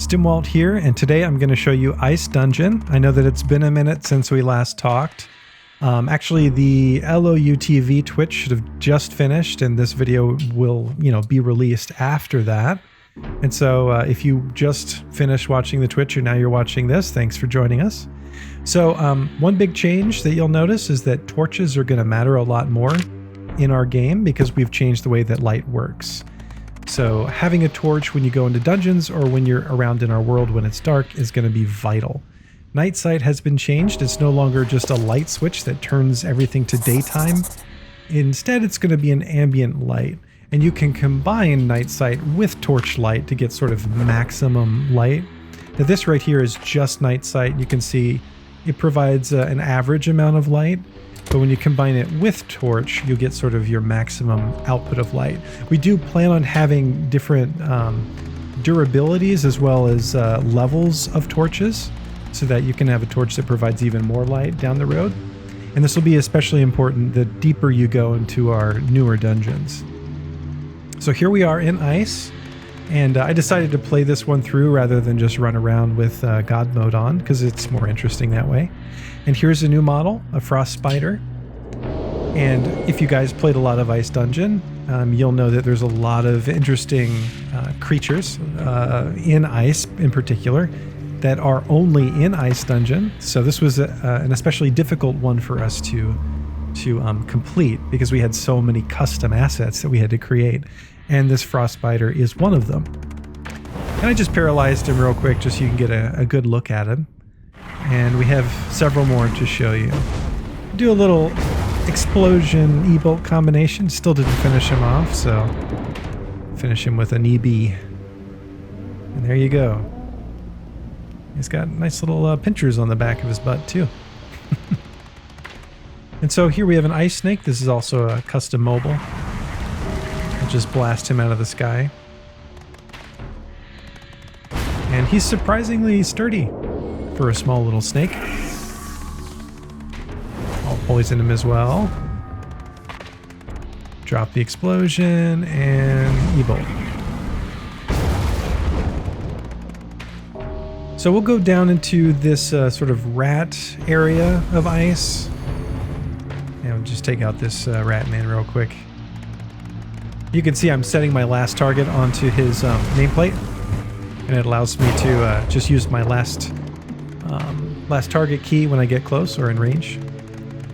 Stimwalt here, and today I'm going to show you Ice Dungeon. I know that it's been a minute since we last talked. Actually, the LOUTV Twitch should have just finished, and this video will, be released after that. And so if you just finished watching the Twitch, or now you're watching this, thanks for joining us. So one big change that you'll notice is that torches are going to matter a lot more in our game because we've changed the way that light works. So having a torch when you go into dungeons or when you're around in our world when it's dark is going to be vital. Night sight has been changed. It's no longer just a light switch that turns everything to daytime. Instead, it's going to be an ambient light. And you can combine night sight with torch light to get sort of maximum light. Now this right here is just night sight. You can see it provides an average amount of light. But when you combine it with torch, you'll get sort of your maximum output of light. We do plan on having different durabilities as well as levels of torches so that you can have a torch that provides even more light down the road. And this will be especially important the deeper you go into our newer dungeons. So here we are in Ice, and I decided to play this one through rather than just run around with God mode on because it's more interesting that way. And here's a new model, a Frost Spider. And if you guys played a lot of Ice Dungeon, you'll know that there's a lot of interesting creatures in Ice in particular that are only in Ice Dungeon. So this was an especially difficult one for us to complete because we had so many custom assets that we had to create. And this Frost Spider is one of them. And I just paralyzed him real quick just so you can get a good look at him. And we have several more to show you. Do a little explosion E-bolt combination. Still didn't finish him off, so finish him with an EB. And there you go. He's got nice little pinchers on the back of his butt too. And so here we have an ice snake. This is also a custom mobile. I'll just blast him out of the sky. And he's surprisingly sturdy for a small little snake. I'll poison him as well. Drop the explosion and E-bolt. So we'll go down into this sort of rat area of ice. And we'll just take out this Ratman real quick. You can see I'm setting my last target onto his nameplate. And it allows me to just use my last target key when I get close or in range.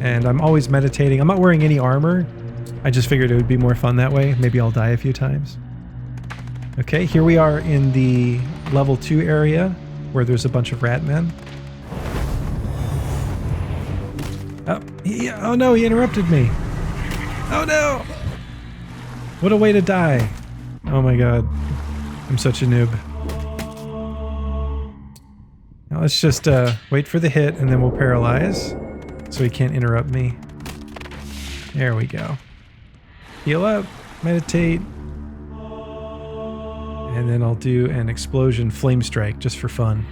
And I'm always meditating. I'm not wearing any armor. I just figured it would be more fun that way. Maybe I'll die a few times. Okay, here we are in the level 2 area where there's a bunch of Ratmen. Oh no, he interrupted me. Oh no! What a way to die. Oh my god. I'm such a noob. Now let's just wait for the hit and then we'll paralyze so he can't interrupt me. There we go. Heal up, meditate. And then I'll do an explosion flame strike just for fun.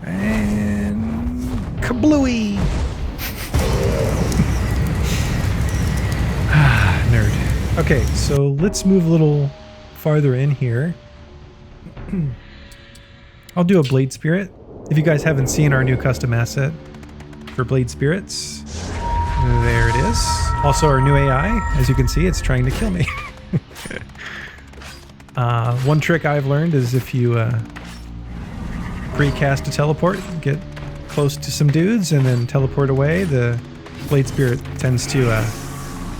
And kablooey! Nerd. Okay, so let's move a little farther in here. I'll do a Blade Spirit. If you guys haven't seen our new custom asset for Blade Spirits, there it is. Also our new AI, as you can see, it's trying to kill me. One trick I've learned is if you pre-cast a teleport, get close to some dudes and then teleport away, the Blade Spirit tends to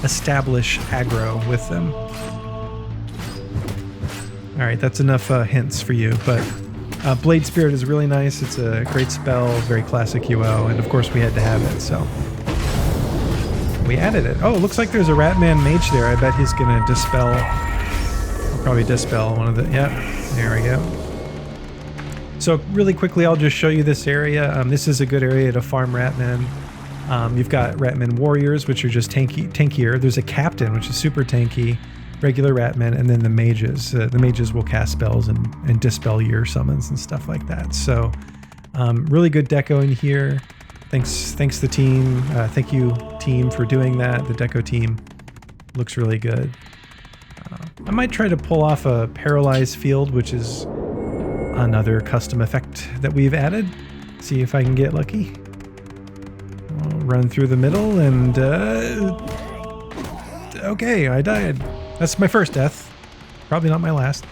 establish aggro with them. Alright, that's enough hints for you, but Blade Spirit is really nice. It's a great spell, very classic UO, and of course we had to have it, so we added it. Oh, it looks like there's a Ratman mage there. I bet he's gonna dispel. I'll probably dispel one of the... Yep, there we go. So really quickly, I'll just show you this area. This is a good area to farm Ratmen. You've got Ratman warriors, which are just tankier. There's a captain, which is super tanky. Regular Ratmen, and then the mages. The mages will cast spells and dispel your summons and stuff like that. So really good deco in here. Thanks the team. Thank you team for doing that, the deco team. Looks really good. I might try to pull off a paralyzed field, which is another custom effect that we've added. See if I can get lucky. I'll run through the middle and okay, I died. That's my first death. Probably not my last.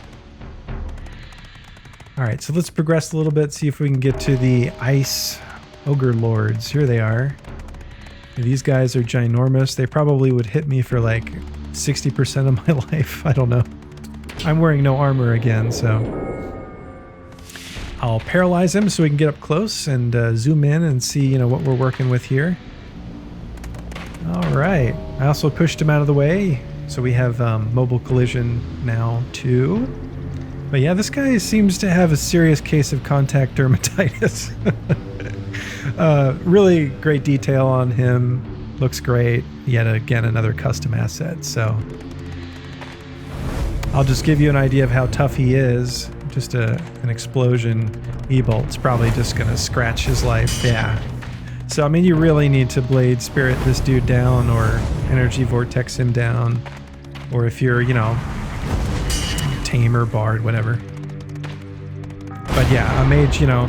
All right, so let's progress a little bit, see if we can get to the ice Ogre Lords. Here they are. These guys are ginormous. They probably would hit me for like 60% of my life. I don't know. I'm wearing no armor again, so I'll paralyze him so we can get up close and zoom in and see, you know, what we're working with here. All right. I also pushed him out of the way, so we have mobile collision now too. But yeah, this guy seems to have a serious case of contact dermatitis. Really great detail on him. Looks great. Yet again, another custom asset. So I'll just give you an idea of how tough he is. Just an explosion E-bolt's probably just going to scratch his life. Yeah. So, I mean, you really need to Blade Spirit this dude down or Energy Vortex him down. Or if you're, you know, Tamer, Bard, whatever. But yeah, a mage, you know,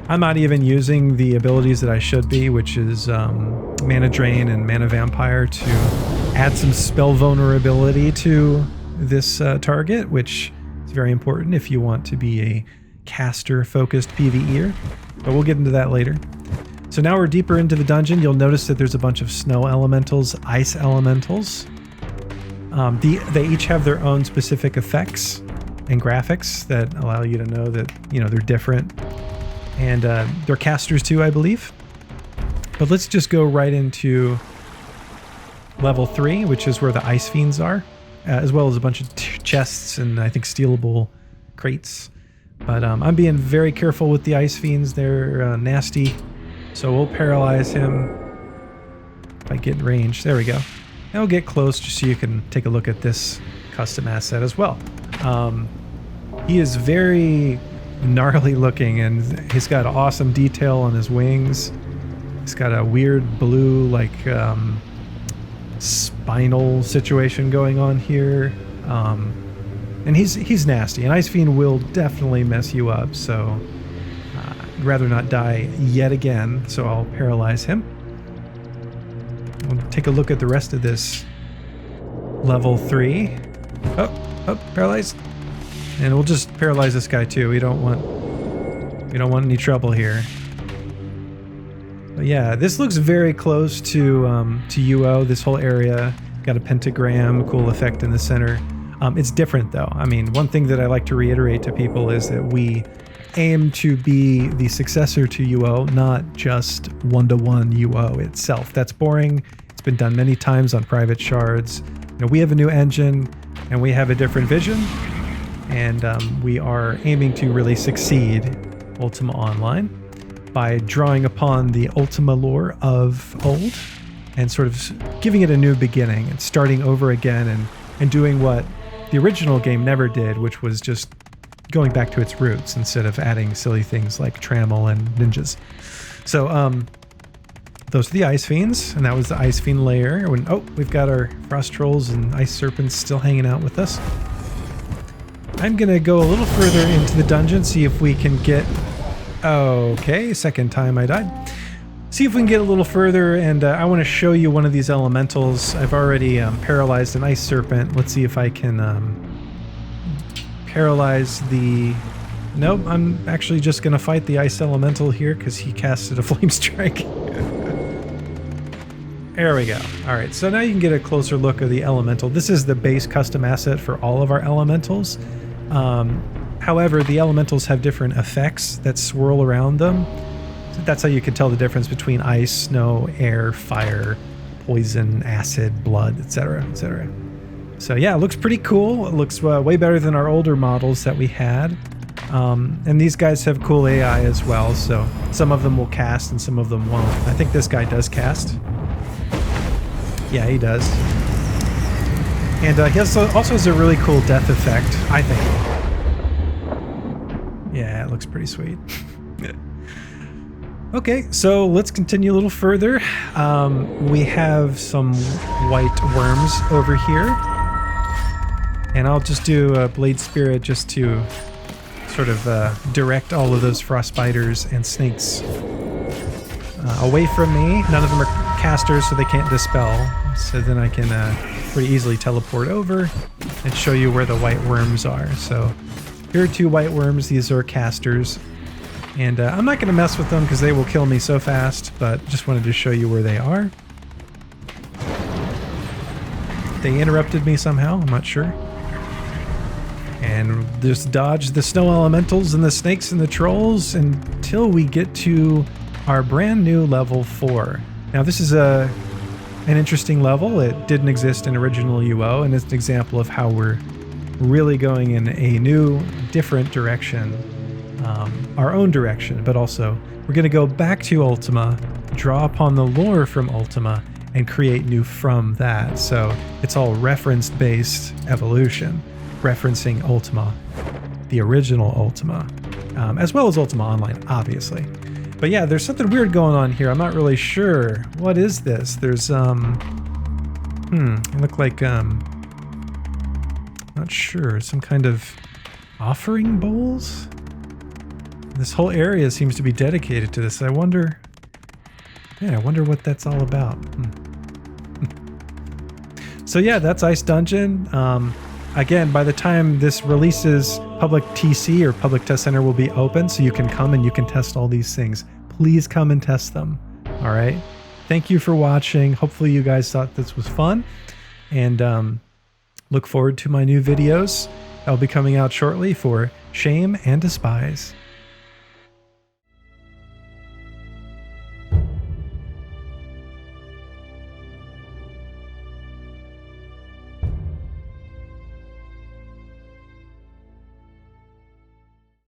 I'm not even using the abilities that I should be, which is Mana Drain and Mana Vampire to add some spell vulnerability to this target, which is very important if you want to be a caster-focused PvEer. But we'll get into that later. So now we're deeper into the dungeon. You'll notice that there's a bunch of snow elementals, ice elementals. They each have their own specific effects and graphics that allow you to know that, you know, they're different. And they're casters too, I believe. But let's just go right into level 3, which is where the ice fiends are, as well as a bunch of chests and I think stealable crates. But I'm being very careful with the ice fiends. They're nasty. So we'll paralyze him if I get in range. There we go. And we'll get close just so you can take a look at this custom asset as well. He is very gnarly looking, and he's got awesome detail on his wings. He's got a weird blue, like, spinal situation going on here. And he's nasty. An Ice Fiend will definitely mess you up, so I'd rather not die yet again, so I'll paralyze him. We'll take a look at the rest of this level 3. Oh, paralyzed. And we'll just paralyze this guy too. We don't want any trouble here. But yeah, this looks very close to UO. This whole area got a pentagram, cool effect in the center. It's different though. I mean, one thing that I like to reiterate to people is that we aim to be the successor to UO, not just one-to-one UO itself. That's boring. It's been done many times on private shards. You know, we have a new engine and we have a different vision. And we are aiming to really succeed Ultima Online by drawing upon the Ultima lore of old and sort of giving it a new beginning and starting over again and doing what the original game never did, which was just going back to its roots instead of adding silly things like trammel and ninjas. So those are the Ice Fiends, and that was the Ice Fiend layer. We've got our Frost Trolls and Ice Serpents still hanging out with us. I'm going to go a little further into the dungeon, see if we can get... Okay, second time I died. See if we can get a little further, and I want to show you one of these elementals. I've already paralyzed an Ice Serpent. Let's see if I can paralyze the... Nope, I'm actually just going to fight the Ice Elemental here because he casted a Flame Strike. There we go. All right, so now you can get a closer look of the elemental. This is the base custom asset for all of our elementals. However, the elementals have different effects that swirl around them. So that's how you can tell the difference between ice, snow, air, fire, poison, acid, blood, etc., etc. So yeah, it looks pretty cool. It looks way better than our older models that we had. And these guys have cool AI as well, so some of them will cast and some of them won't. I think this guy does cast. Yeah, he does. And he also has a really cool death effect, I think. Yeah, it looks pretty sweet. Okay, so let's continue a little further. We have some white worms over here. And I'll just do a Blade Spirit just to sort of direct all of those frost spiders and snakes away from me. None of them are casters, so they can't dispel. So then I can pretty easily teleport over and show you where the white worms are. So here are 2 white worms. These are casters. And I'm not going to mess with them because they will kill me so fast, but just wanted to show you where they are. They interrupted me somehow, I'm not sure. And just dodge the snow elementals and the snakes and the trolls until we get to our brand new level 4. Now this is an interesting level. It didn't exist in original UO, and it's an example of how we're really going in a new, different direction. Our own direction, but also we're going to go back to Ultima, draw upon the lore from Ultima, and create new from that. So it's all reference-based evolution, referencing Ultima, the original Ultima, as well as Ultima Online, obviously. But yeah, there's something weird going on here. I'm not really sure. What is this? There's, it look like, not sure, some kind of offering bowls? This whole area seems to be dedicated to this. I wonder what that's all about. So yeah, that's Ice Dungeon. Again, by the time this releases, public TC or public test center will be open, so you can come and you can test all these things. Please come and test them. All right. Thank you for watching. Hopefully you guys thought this was fun, and look forward to my new videos. I'll be coming out shortly for Shame and Despise.